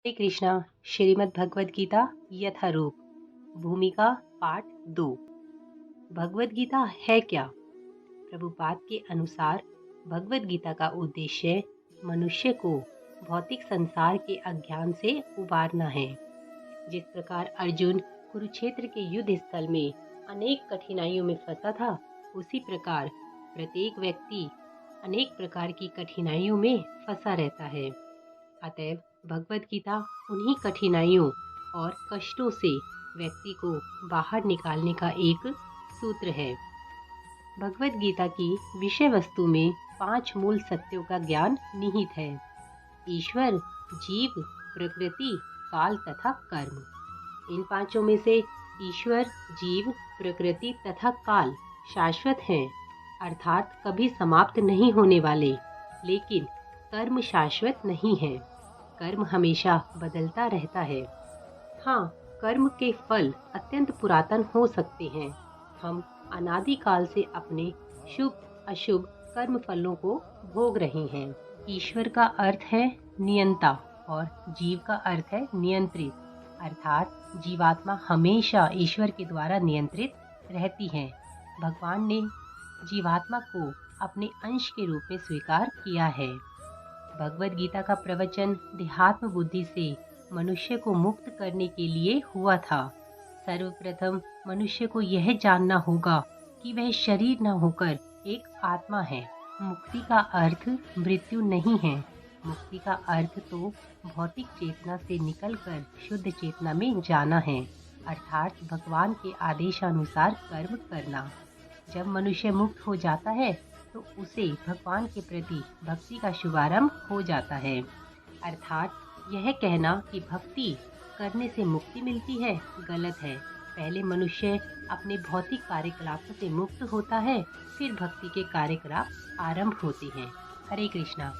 हरे कृष्णा। श्रीमद् भगवद गीता यथारूप भूमिका पाठ 2। भगवद गीता है क्या? प्रभुपाद के अनुसार भगवद गीता का उद्देश्य मनुष्य को भौतिक संसार के अज्ञान से उबारना है। जिस प्रकार अर्जुन कुरुक्षेत्र के युद्ध स्थल में अनेक कठिनाइयों में फंसा था, उसी प्रकार प्रत्येक व्यक्ति अनेक प्रकार की कठिनाइयों में फंसा रहता है। अतएव भगवद गीता उन्हीं कठिनाइयों और कष्टों से व्यक्ति को बाहर निकालने का एक सूत्र है। भगवद गीता की विषय वस्तु में 5 मूल सत्यों का ज्ञान निहित है। ईश्वर, जीव, प्रकृति, काल तथा कर्म। इन पांचों में से ईश्वर, जीव, प्रकृति तथा काल शाश्वत हैं, अर्थात कभी समाप्त नहीं होने वाले। लेकिन कर्म शाश्वत नहीं है। कर्म हमेशा बदलता रहता है। हाँ, कर्म के फल अत्यंत पुरातन हो सकते हैं। हम अनादिकाल से अपने शुभ अशुभ कर्म फलों को भोग रहे हैं। ईश्वर का अर्थ है नियंता और जीव का अर्थ है नियंत्रित, अर्थात जीवात्मा हमेशा ईश्वर के द्वारा नियंत्रित रहती है। भगवान ने जीवात्मा को अपने अंश के रूप में स्वीकार किया है। भगवद गीता का प्रवचन देहात्म बुद्धि से मनुष्य को मुक्त करने के लिए हुआ था। सर्वप्रथम मनुष्य को यह जानना होगा कि वह शरीर न होकर एक आत्मा है। मुक्ति का अर्थ मृत्यु नहीं है। मुक्ति का अर्थ तो भौतिक चेतना से निकलकर शुद्ध चेतना में जाना है, अर्थात भगवान के आदेशानुसार कर्म करना। जब मनुष्य मुक्त हो जाता है तो उसे भगवान के प्रति भक्ति का शुभारंभ हो जाता है। अर्थात यह कहना कि भक्ति करने से मुक्ति मिलती है गलत है। पहले मनुष्य अपने भौतिक कार्यकलापों से मुक्त होता है, फिर भक्ति के कार्यकलाप आरंभ होते हैं। हरे कृष्णा।